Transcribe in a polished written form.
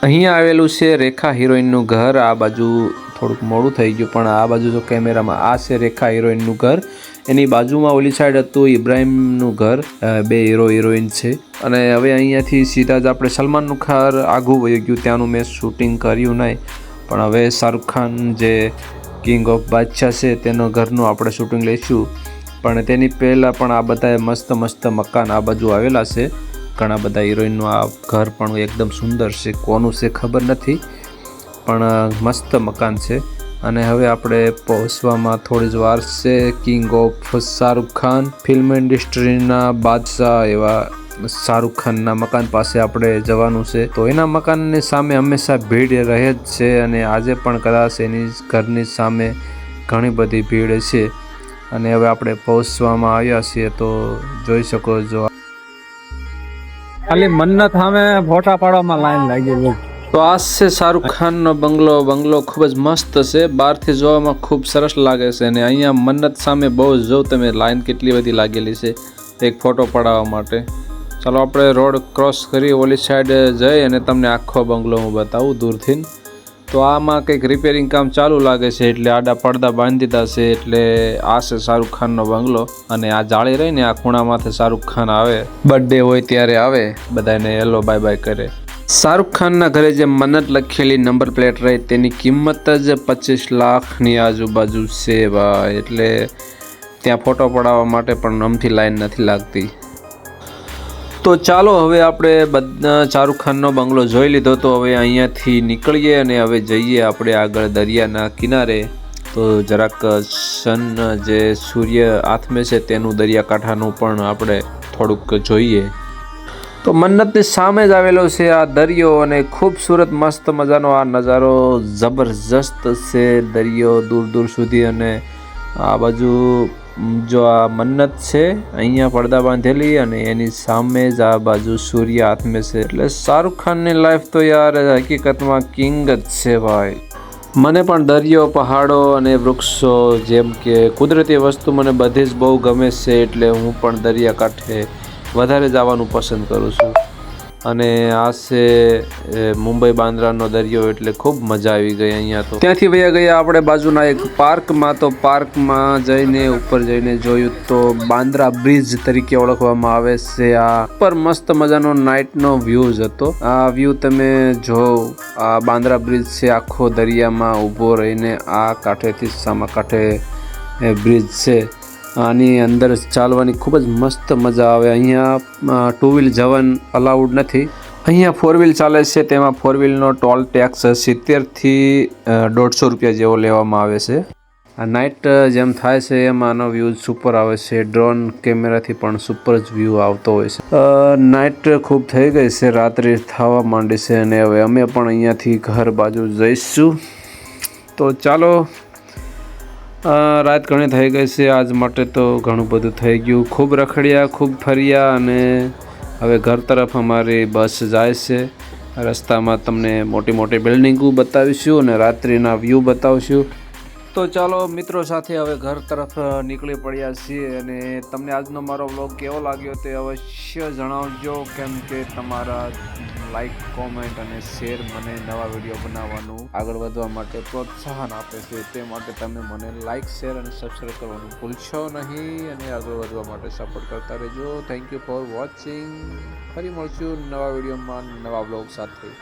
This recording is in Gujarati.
અહીંયા આવેલું છે રેખા હિરોઈનનું ઘર। આ બાજુ થોડુંક મોડું થઈ ગયું પણ આ બાજુ જો કેમેરામાં આ છે રેખા હિરોઈનનું ઘર। એની બાજુમાં ઓલી સાઈડ હતું ઇબ્રાહિમનું ઘર। બે હીરો હિરોઈન છે અને હવે અહીંયાથી સીધા જ આપણે સલમાનનું ઘર આઘું વહી ગયું। ત્યાંનું મેં શૂટિંગ કર્યું નહીં પણ હવે શાહરુખ ખાન જે કિંગ ઓફ બાદશાહ છે તેનો ઘરનું આપણે શૂટિંગ લઈશું। પણ તેની પહેલાં પણ આ બધા મસ્ત મસ્ત મકાન આ બાજુ આવેલા છે। ઘણા બધા હિરોઈનનું આ ઘર પણ એકદમ સુંદર છે। કોનું છે ખબર નથી પણ મસ્ત મકાન છે। અને હવે આપણે પહોંચવામાં થોડી જ વાર છે। King of Shahrukh Khan film ઇન્ડસ્ટ્રીના બાદશાહ એવા શાહરુખ ખાનના મકાન પાસે આપણે જવાનું છે। તો એના મકાનની સામે હંમેશા ભીડ રહે જ છે અને આજે પણ કદાચ એની ઘરની સામે ઘણી બધી ભીડ છે। અને હવે આપણે પહોંચવામાં આવ્યા છીએ તો જોઈ શકો છો ખાલી મન્નત સામે ફોટા પાડવામાં લાઈન લાગી ગઈ। તો આ છે શાહરુખ ખાનનો બંગલો। બંગલો ખૂબ જ મસ્ત છે, બહારથી જોવામાં ખૂબ સરસ લાગે છે અને અહીંયા મન્નત સામે બહુ જો તમે લાઈન કેટલી બધી લાગેલી છે એક ફોટો પડાવવા માટે। ચાલો આપણે રોડ ક્રોસ કરી ઓલી સાઈડ જઈ અને તમને આખો બંગલો હું બતાવું દૂરથી। તો આમાં કંઈક રિપેરિંગ કામ ચાલુ લાગે છે એટલે આડા પડદા બાંધી દીધા છે। એટલે આ છે શાહરુખ ખાનનો બંગલો અને આ જાળી રહીને આ ખૂણામાંથી શાહરુખ ખાન આવે, બર્થડે હોય ત્યારે આવે, બધાને હેલો બાય બાય કરે। શાહરુખ ખાનના ઘરે જે મન્નત લખેલી નંબર પ્લેટ રહી તેની કિંમત જ 25 લાખની આજુબાજુ છે ભાઈ। એટલે ત્યાં ફોટો પડાવવા માટે પણ આમથી લાઈન નથી લાગતી। તો ચાલો હવે આપણે બધા શાહરુખ ખાનનો બંગલો જોઈ લીધો તો હવે અહીંયાથી નીકળીએ અને હવે જઈએ આપણે આગળ દરિયાના કિનારે। તો જરાક સન જે સૂર્ય આથમે છે તેનું દરિયાકાંઠાનું પણ આપણે થોડુંક જોઈએ। તો મન્નતની સામે જ આવેલો છે આ દરિયો અને ખૂબસૂરત મસ્ત મજાનો આ નજારો જબરજસ્ત છે। દરિયો દૂર દૂર સુધી અને આ બાજુ જો આ મન્નત છે અહીંયા પડદા બાંધેલી અને એની સામે જ આ બાજુ સૂર્ય આથમે છે। એટલે શાહરુખ ખાનની લાઈફ તો યાર હકીકતમાં કિંગ જ છે ભાઈ। મને પણ દરિયો, પહાડો અને વૃક્ષો જેમ કે કુદરતી વસ્તુ મને બધી જ બહુ ગમે છે। એટલે હું પણ દરિયાકાંઠે વધારે જવાનું પસંદ કરું છું। અને આ છે મુંબઈ બાંદ્રાનો દરિયો એટલે ખૂબ મજા આવી ગઈ અહીંયા। તો ત્યાંથી વયા ગયા આપણે બાજુના એક પાર્કમાં। તો પાર્કમાં જઈને ઉપર જઈને જોયું તો બાંદ્રા બ્રિજ તરીકે ઓળખવામાં આવે છે। આ ઉપર મસ્ત મજાનો નાઇટનો વ્યૂ જ હતો। આ વ્યૂ તમે જો આ બાંદ્રા બ્રિજ છે આખો દરિયામાં ઊભો રહીને આ કાંઠેથી સામા કાંઠે બ્રિજ છે। આની અંદર ચાલવાની ખૂબ જ મસ્ત મજા આવે। અહીંયા 2 વ્હીલ જવાનું અલાઉડ નથી। અહીંયા 4 વ્હીલ ચાલે છે તેમાં 4 વ્હીલનો ટોલ ટેક્સ 70થી 150 રૂપિયા જેવો લેવામાં આવે છે। આ નાઇટ જેમ થાય છે એમ આનો વ્યૂ સુપર આવે છે। ડ્રોન કેમેરાથી પણ સુપર જ વ્યૂ આવતો હોય છે। નાઇટ ખૂબ થઈ ગઈ છે, રાત્રિ થવા માંડી છે અને હવે અમે પણ અહીંયાથી ઘર બાજુ જઈશું। તો ચાલો રાત ઘણી થઈ ગઈ છે, આજ માટે તો ઘણું બધું થઈ ગયું। ખૂબ રખડ્યા, ખૂબ ફર્યા અને હવે ઘર તરફ અમારી બસ જાય છે। રસ્તામાં તમને મોટી મોટી બિલ્ડિંગો બતાવીશું અને રાત્રિના વ્યૂ બતાવશું। તો ચાલો મિત્રો સાથે હવે ઘર તરફ નીકળી પડ્યા છીએ અને તમને આજનો મારો વ્લોગ કેવો લાગ્યો તે અવશ્ય જણાવજો, કેમ કે તમારા લાઈક, કોમેન્ટ અને શેર મને નવા વિડીયો બનાવવાનું આગળ વધવા માટે પ્રોત્સાહન આપે છે। તે માટે તમે મને લાઈક, શેર અને સબસ્ક્રાઈબ કરવાનું ભૂલશો નહીં અને આગળ વધવા માટે સપોર્ટ કરતા રહેજો। Thank you for watching. ફરી મળશું નવા વિડીયોમાં નવા વ્લોગ સાથે।